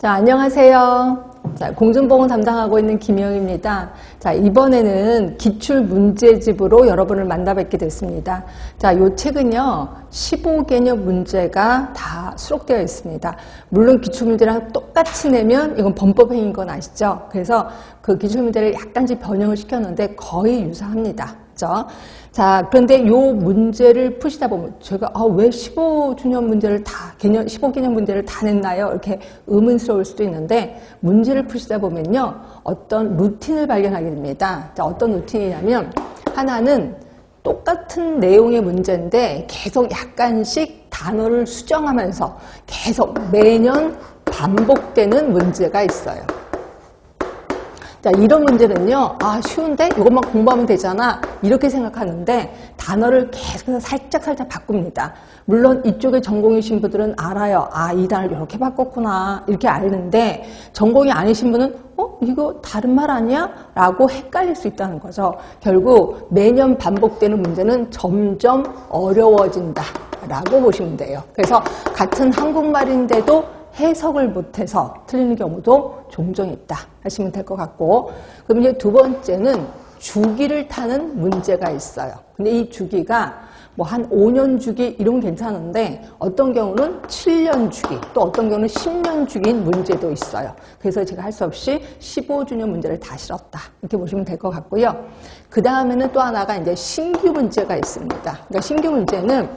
자, 안녕하세요. 자, 공중보건 담당하고 있는 김영입니다. 자, 이번에는 기출문제집으로 여러분을 만나 뵙게 됐습니다. 자, 이 책은요, 15개념 문제가 다 수록되어 있습니다. 물론 기출문제랑 똑같이 내면 이건 범법행위인 건 아시죠? 그래서 그 기출문제를 약간씩 변형을 시켰는데 거의 유사합니다. 그렇죠? 자, 그런데 이 문제를 푸시다 보면 제가 왜 15주년 문제를 다 15개념 문제를 다 냈나요? 이렇게 의문스러울 수도 있는데 문제를 푸시다 보면요, 어떤 루틴을 발견하게 됩니다. 자, 어떤 루틴이냐면 하나는 똑같은 내용의 문제인데 계속 약간씩 단어를 수정하면서 계속 매년 반복되는 문제가 있어요. 자, 이런 문제는요, 쉬운데? 이것만 공부하면 되잖아. 이렇게 생각하는데, 단어를 계속해서 살짝 바꿉니다. 물론 이쪽에 전공이신 분들은 알아요. 이 단어를 이렇게 바꿨구나. 이렇게 아는데, 전공이 아니신 분은, 이거 다른 말 아니야? 라고 헷갈릴 수 있다는 거죠. 결국 매년 반복되는 문제는 점점 어려워진다. 라고 보시면 돼요. 그래서 같은 한국말인데도 해석을 못해서 틀리는 경우도 종종 있다 하시면 될 것 같고, 그럼 이제 두 번째는 주기를 타는 문제가 있어요. 근데 이 주기가 뭐 한 5년 주기 이런 건 괜찮은데 어떤 경우는 7년 주기, 또 어떤 경우는 10년 주기인 문제도 있어요. 그래서 제가 할 수 없이 15주년 문제를 다 실었다 이렇게 보시면 될 것 같고요. 그 다음에는 또 하나가 이제 신규 문제가 있습니다. 그러니까 신규 문제는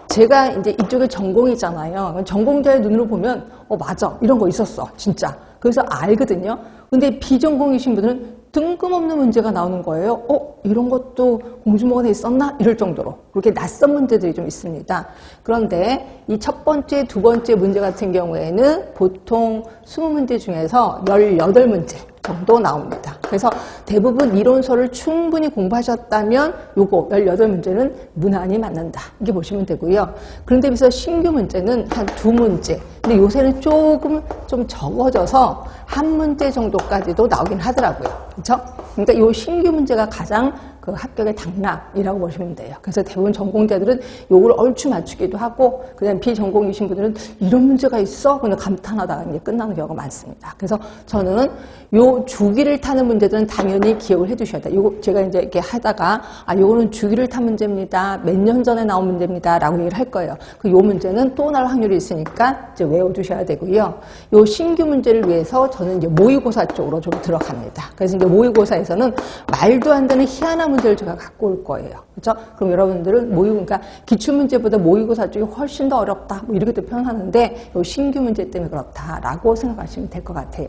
제가 이제 이쪽에 전공이잖아요. 전공자의 눈으로 보면, 맞아. 이런 거 있었어. 진짜. 그래서 알거든요. 근데 비전공이신 분들은 뜬금없는 문제가 나오는 거예요. 이런 것도 공중보건에 있었나? 이럴 정도로. 그렇게 낯선 문제들이 좀 있습니다. 그런데 이 첫 번째, 두 번째 문제 같은 경우에는 보통 20문제 중에서 18문제 정도 나옵니다. 그래서 대부분 이론서를 충분히 공부하셨다면 요거 18문제는 무난히 맞는다. 이렇게 보시면 되고요. 그런데 비해서 신규 문제는 한 2문제. 근데 요새는 조금 좀 적어져서 1문제 정도까지도 나오긴 하더라고요. 그렇죠? 그러니까 요 신규 문제가 가장 그 합격의 당락이라고 보시면 돼요. 그래서 대부분 전공자들은 요걸 얼추 맞추기도 하고, 그다음 비전공이신 분들은 이런 문제가 있어? 근데 감탄하다가 이제 끝나는 경우가 많습니다. 그래서 저는 요 주기를 타는 문제들은 당연히 기억을 해 두셔야 돼요. 요거 제가 이제 이렇게 하다가, 요거는 주기를 탄 문제입니다. 몇 년 전에 나온 문제입니다. 라고 얘기를 할 거예요. 요 문제는 또 나올 확률이 있으니까 이제 외워두셔야 되고요. 요 신규 문제를 위해서 저는 이제 모의고사 쪽으로 좀 들어갑니다. 그래서 이제 모의고사에서는 말도 안 되는 희한한 문제를 제가 갖고 올 거예요. 그렇죠? 그럼 여러분들은 그러니까 기출문제보다 모의고사 쪽이 훨씬 더 어렵다. 뭐 이렇게도 표현하는데 요 신규 문제 때문에 그렇다라고 생각하시면 될 것 같아요.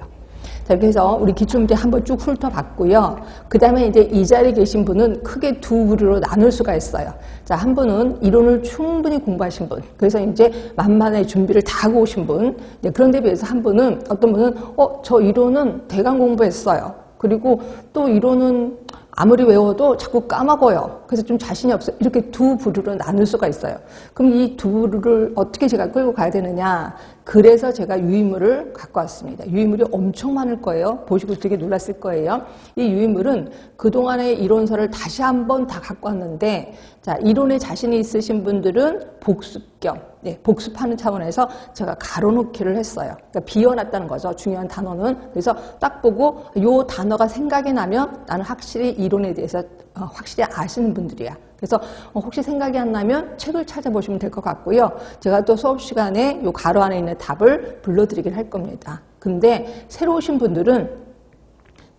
자, 이렇게 해서 우리 기출문제 한번 쭉 훑어봤고요. 그 다음에 이제 이 자리에 계신 분은 크게 두 부류로 나눌 수가 있어요. 자, 한 분은 이론을 충분히 공부하신 분. 그래서 이제 만반의 준비를 다 하고 오신 분. 그런데 비해서 한 분은, 어떤 분은, 저 이론은 대강 공부했어요. 그리고 또 이론은 아무리 외워도 자꾸 까먹어요. 그래서 좀 자신이 없어요. 이렇게 두 부류로 나눌 수가 있어요. 그럼 이 두 부류를 어떻게 제가 끌고 가야 되느냐. 그래서 제가 유인물을 갖고 왔습니다. 유인물이 엄청 많을 거예요. 보시고 되게 놀랐을 거예요. 이 유인물은 그동안의 이론서를 다시 한번 다 갖고 왔는데, 자, 이론에 자신이 있으신 분들은 복습 겸, 복습하는 차원에서 제가 가로놓기를 했어요. 그러니까 비워놨다는 거죠. 중요한 단어는. 그래서 딱 보고 요 단어가 생각이 나면 나는 확실히 이론에 대해서 확실히 아시는 분들이야. 그래서 혹시 생각이 안 나면 책을 찾아보시면 될 것 같고요. 제가 또 수업 시간에 요 가로 안에 있는 답을 불러드리긴 할 겁니다. 근데 새로 오신 분들은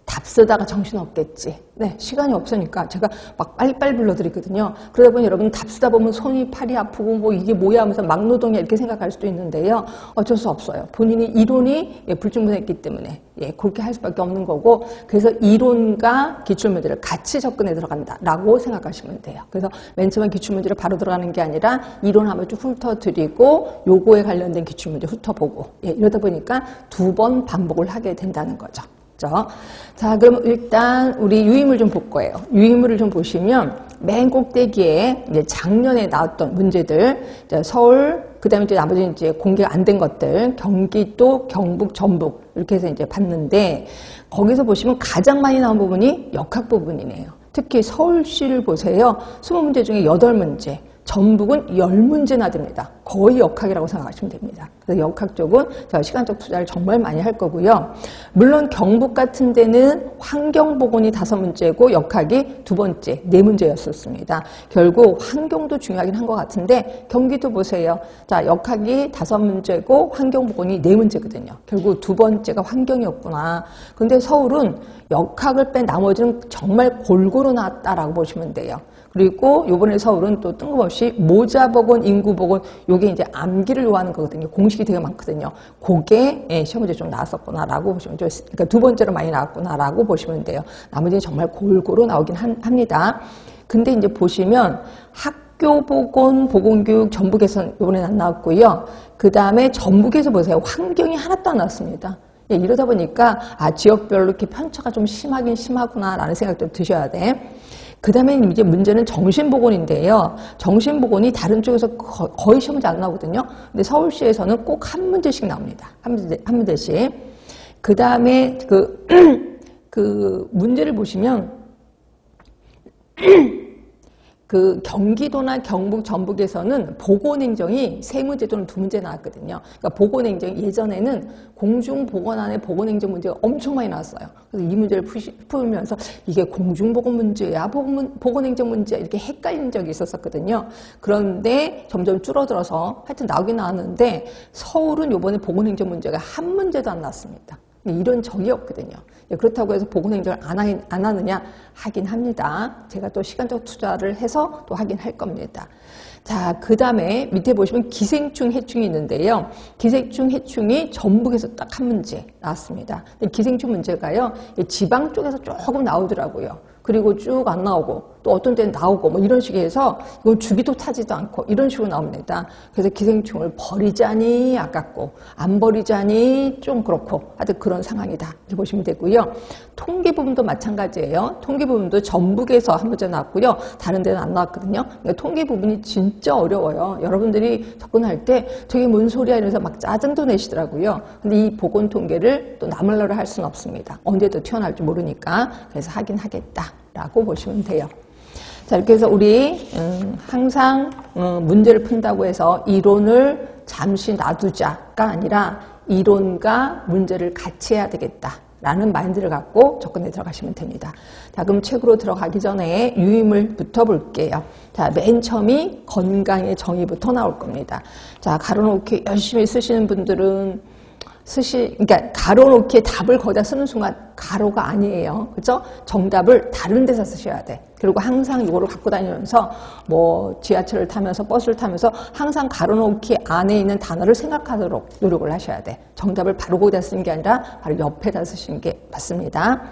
답 쓰다가 정신없겠지. 시간이 없으니까 제가 막 빨리빨리 불러드리거든요. 그러다 보니 여러분 답 쓰다 보면 손이 팔이 아프고 뭐 이게 뭐야 하면서 막노동이야 이렇게 생각할 수도 있는데요. 어쩔 수 없어요. 본인이 이론이 불충분했기 때문에 그렇게 할 수밖에 없는 거고, 그래서 이론과 기출문제를 같이 접근해 들어간다라고 생각하시면 돼요. 그래서 맨 처음에 기출문제를 바로 들어가는 게 아니라 이론 한번 쭉 훑어드리고 요거에 관련된 기출문제 훑어보고 이러다 보니까 2번 반복을 하게 된다는 거죠. 자, 그럼 일단 우리 유인물 좀 볼 거예요. 유인물을 좀 보시면 맨 꼭대기에 이제 작년에 나왔던 문제들, 서울, 그 다음에 이제 나머지는 이제 공개가 안 된 것들, 경기도, 경북, 전북 이렇게 해서 이제 봤는데, 거기서 보시면 가장 많이 나온 부분이 역학 부분이네요. 특히 서울시를 보세요. 20문제 중에 8문제. 전북은 10문제나 됩니다. 거의 역학이라고 생각하시면 됩니다. 그래서 역학 쪽은 제가 시간적 투자를 정말 많이 할 거고요. 물론 경북 같은 데는 환경보건이 5문제고 역학이 2번째, 4문제였었습니다. 결국 환경도 중요하긴 한 것 같은데 경기도 보세요. 자, 역학이 5문제고 환경보건이 4문제거든요. 결국 2번째가 환경이었구나. 근데 서울은 역학을 뺀 나머지는 정말 골고루 나왔다라고 보시면 돼요. 그리고 요번에 서울은 또 뜬금없이 모자보건, 인구보건, 요게 이제 암기를 요하는 거거든요. 공식이 되게 많거든요. 그게 시험 문제 좀 나왔었구나라고 보시면 돼요. 그러니까 2번째로 많이 나왔구나라고 보시면 돼요. 나머지는 정말 골고루 나오긴 합니다. 근데 이제 보시면 학교보건, 보건교육 전북에서는 요번에는 안 나왔고요. 그 다음에 전북에서 보세요. 환경이 하나도 안 나왔습니다. 이러다 보니까 지역별로 이렇게 편차가 좀 심하긴 심하구나라는 생각도 드셔야 돼. 그 다음에 이제 문제는 정신보건인데요. 정신보건이 다른 쪽에서 거의 시험 문제 안 나오거든요. 근데 서울시에서는 꼭 한 문제씩 나옵니다. 한 문제씩. 그 다음에 그 문제를 보시면 그 경기도나 경북, 전북에서는 보건행정이 3문제 또는 2문제 나왔거든요. 그러니까 보건행정, 예전에는 공중보건안에 보건행정 문제가 엄청 많이 나왔어요. 그래서 이 문제를 풀면서 이게 공중보건 문제야, 보건행정 문제야, 이렇게 헷갈린 적이 있었거든요. 그런데 점점 줄어들어서 하여튼 나오긴 나왔는데 서울은 이번에 보건행정 문제가 한 문제도 안 나왔습니다. 이런 적이 없거든요. 그렇다고 해서 보건행정을 안 하느냐? 하긴 합니다. 제가 또 시간적 투자를 해서 또 하긴 할 겁니다. 자, 그 다음에 밑에 보시면 기생충, 해충이 있는데요. 기생충, 해충이 전북에서 딱 한 문제 나왔습니다. 기생충 문제가요, 지방 쪽에서 조금 나오더라고요. 그리고 쭉 안 나오고 또 어떤 때는 나오고 뭐 이런 식으로 해서 이건 주기도 타지도 않고 이런 식으로 나옵니다. 그래서 기생충을 버리자니 아깝고 안 버리자니 좀 그렇고 하여튼 그런 상황이다 이렇게 보시면 되고요. 통계 부분도 마찬가지예요. 통계 부분도 전북에서 한 문제 나왔고요. 다른 데는 안 나왔거든요. 그러니까 통계 부분이 진짜 어려워요. 여러분들이 접근할 때 저게 뭔 소리야 이러면서 막 짜증도 내시더라고요. 근데 이 보건 통계를 또 나몰라로 할 수는 없습니다. 언제 또 튀어나올지 모르니까. 그래서 하긴 하겠다라고 보시면 돼요. 자, 이렇게 해서 우리 항상 문제를 푼다고 해서 이론을 잠시 놔두자가 아니라 이론과 문제를 같이 해야 되겠다라는 마인드를 갖고 접근에 들어가시면 됩니다. 자, 그럼 책으로 들어가기 전에 유의물부터 볼게요. 자, 맨 처음이 건강의 정의부터 나올 겁니다. 자, 가로놓기 열심히 쓰시는 분들은 그러니까 가로놓기에 답을 거기다 쓰는 순간 가로가 아니에요. 그죠? 정답을 다른 데서 쓰셔야 돼. 그리고 항상 이거를 갖고 다니면서 뭐 지하철을 타면서 버스를 타면서 항상 가로놓기 안에 있는 단어를 생각하도록 노력을 하셔야 돼. 정답을 바로 거기다 쓰는 게 아니라 바로 옆에다 쓰시는 게 맞습니다.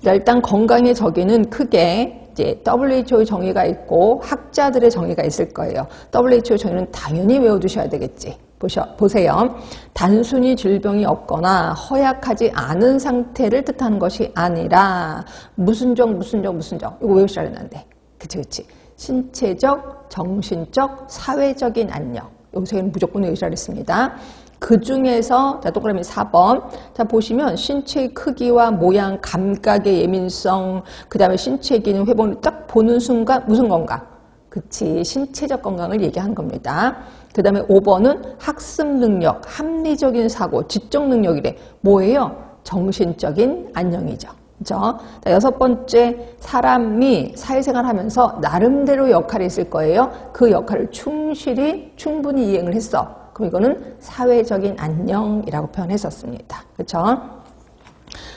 자, 일단 건강의 정의는 크게 이제 WHO의 정의가 있고 학자들의 정의가 있을 거예요. WHO 정의는 당연히 외워두셔야 되겠지. 보세요. 단순히 질병이 없거나 허약하지 않은 상태를 뜻하는 것이 아니라 무슨 정 이거 외우셔야 되는데 그치 신체적, 정신적, 사회적인 안녕 여기서는 무조건 외우셔야 했습니다. 그 중에서 자 동그라미 4번 자 보시면 신체의 크기와 모양, 감각의 예민성 그 다음에 신체 기능 회복을 딱 보는 순간 무슨 건강? 그치 신체적 건강을 얘기하는 겁니다. 그 다음에 5번은 학습 능력, 합리적인 사고, 지적 능력이래. 뭐예요? 정신적인 안녕이죠. 그죠? 자, 6번째, 사람이 사회생활 하면서 나름대로 역할이 있을 거예요. 그 역할을 충분히 이행을 했어. 그럼 이거는 사회적인 안녕이라고 표현했었습니다. 그렇죠?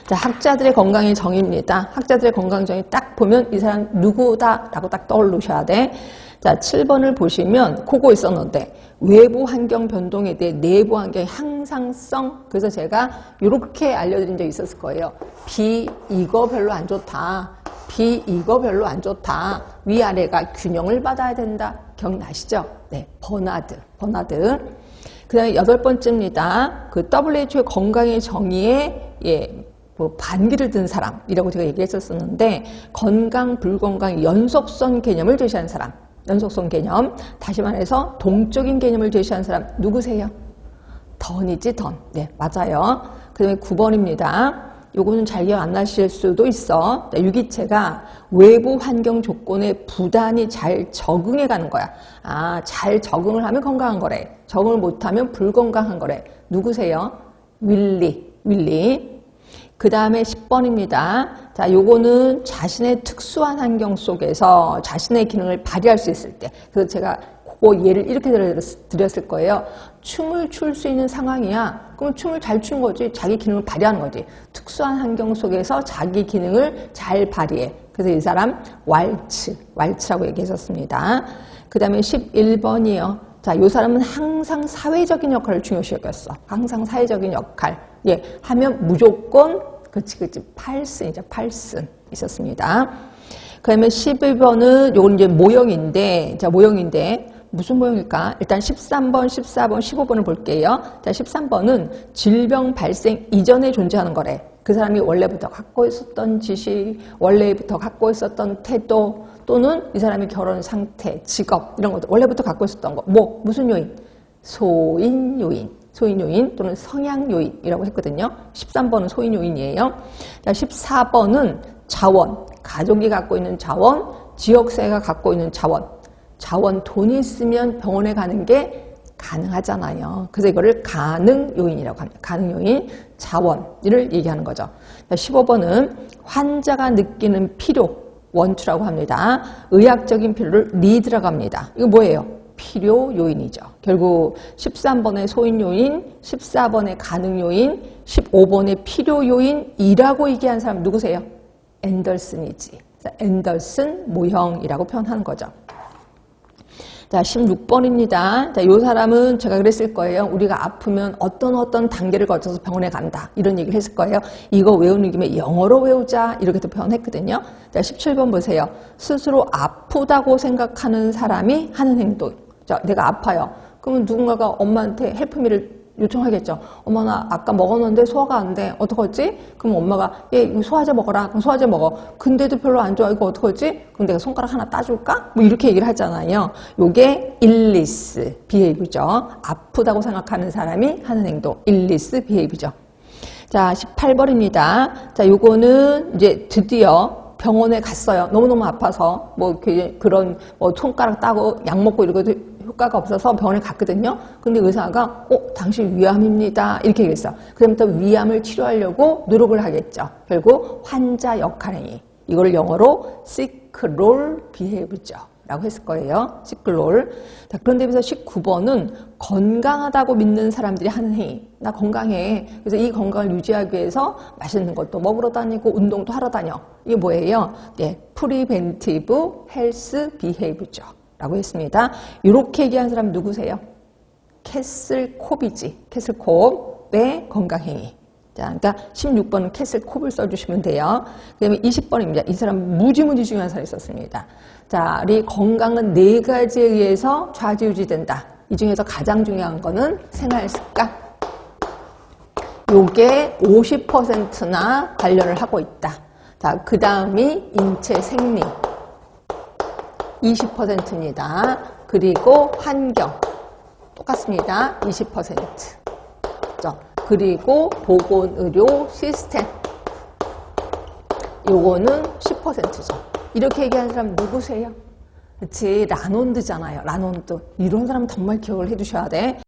자, 학자들의 건강의 정의입니다. 학자들의 건강 정의 딱 보면 이 사람 누구다라고 딱 떠올리셔야 돼. 자, 7번을 보시면 그거 있었는데 외부 환경 변동에 대해 내부 환경의 항상성 그래서 제가 이렇게 알려드린 적이 있었을 거예요. B 이거 별로 안 좋다. B 이거 별로 안 좋다. 위아래가 균형을 받아야 된다. 기억나시죠? 네, 버나드. 그 다음에 8번째입니다. 그 WHO의 건강의 정의에 뭐 반기를 든 사람이라고 제가 얘기했었는데 건강, 불건강, 연속성 개념을 제시한 사람 연속성 개념 다시 말해서 동적인 개념을 제시한 사람 누구세요? 던이지 던. 네 맞아요. 그 다음에 9번입니다. 요거는 잘 기억 안 나실 수도 있어. 유기체가 외부 환경 조건에 부단히 잘 적응해 가는 거야. 아, 잘 적응을 하면 건강한 거래. 적응을 못하면 불건강한 거래. 누구세요? 윌리. 그 다음에 10번입니다. 자, 요거는 자신의 특수한 환경 속에서 자신의 기능을 발휘할 수 있을 때. 그래서 제가 그거 예를 이렇게 드렸을 거예요. 춤을 출 수 있는 상황이야. 그럼 춤을 잘 추는 거지. 자기 기능을 발휘하는 거지. 특수한 환경 속에서 자기 기능을 잘 발휘해. 그래서 이 사람 왈츠라고 얘기했었습니다. 그 다음에 11번이에요. 자, 요 사람은 항상 사회적인 역할을 중요시 여겼어. 항상 사회적인 역할. 예, 하면 무조건, 그치, 팔순이죠. 팔순 있었습니다. 그 다음에 12번은 요건 이제 모형인데, 무슨 모형일까? 일단 13번, 14번, 15번을 볼게요. 자, 13번은 질병 발생 이전에 존재하는 거래. 그 사람이 원래부터 갖고 있었던 지식, 원래부터 갖고 있었던 태도, 또는 이 사람의 결혼 상태, 직업, 이런 것도 원래부터 갖고 있었던 거. 무슨 요인? 소인 요인 또는 성향 요인이라고 했거든요. 13번은 소인 요인이에요. 자, 14번은 자원, 가족이 갖고 있는 자원, 지역사회가 갖고 있는 자원, 돈이 있으면 병원에 가는 게 가능하잖아요. 그래서 이거를 가능 요인이라고 합니다. 가능 요인, 자원을 얘기하는 거죠. 15번은 환자가 느끼는 필요, 원투라고 합니다. 의학적인 필요를 니드라고 합니다. 이거 뭐예요? 필요 요인이죠. 결국 13번의 소인 요인, 14번의 가능 요인, 15번의 필요 요인이라고 얘기한 사람 누구세요? 앤더슨이지. 앤더슨 모형이라고 표현하는 거죠. 자, 16번입니다. 자, 요 사람은 제가 그랬을 거예요. 우리가 아프면 어떤 단계를 거쳐서 병원에 간다. 이런 얘기를 했을 거예요. 이거 외우는 김에 영어로 외우자. 이렇게도 표현했거든요. 자, 17번 보세요. 스스로 아프다고 생각하는 사람이 하는 행동. 자, 내가 아파요. 그러면 누군가가 엄마한테 헬프미를 요청하겠죠. 엄마, 나 아까 먹었는데 소화가 안 돼. 어떡하지? 그럼 엄마가 이거 소화제 먹어라. 그럼 소화제 먹어. 근데도 별로 안 좋아. 이거 어떡하지? 그럼 내가 손가락 하나 따줄까? 뭐 이렇게 얘기를 하잖아요. 요게 일리스 비헤이브죠. 아프다고 생각하는 사람이 하는 행동. 일리스 비헤이브죠. 자, 18번입니다. 자, 요거는 이제 드디어 병원에 갔어요. 너무너무 아파서 그런 손가락 따고 약 먹고 이러고도 효과가 없어서 병원에 갔거든요. 근데 의사가 당신 위암입니다. 이렇게 얘기했어. 그다음부터 위암을 치료하려고 노력을 하겠죠. 결국 환자 역할행위. 이걸 영어로 sickroll behavior죠. 라고 했을 거예요. sickroll. 자, 그런데 비해서 19번은 건강하다고 믿는 사람들이 하는 행위. 나 건강해. 그래서 이 건강을 유지하기 위해서 맛있는 것도 먹으러 다니고 운동도 하러 다녀. 이게 뭐예요? 네, preventive health behavior죠. 라고 했습니다. 이렇게 얘기한 사람 누구세요? 캐슬콥이지. 캐슬콥의 건강행위. 자, 그러니까 16번은 캐슬콥을 써주시면 돼요. 그 다음에 20번입니다. 이 사람 무지무지 중요한 사람이 있었습니다. 자, 우리 건강은 4가지에 의해서 좌지우지된다. 이 중에서 가장 중요한 거는 생활습관. 요게 50%나 관련을 하고 있다. 자, 그 다음이 인체 생리. 20%입니다. 그리고 환경 똑같습니다. 20%. 그리고 보건의료 시스템 요거는 10%죠. 이렇게 얘기하는 사람 누구세요? 그치, 라논드잖아요. 라논드. 이런 사람 정말 기억을 해두셔야 돼.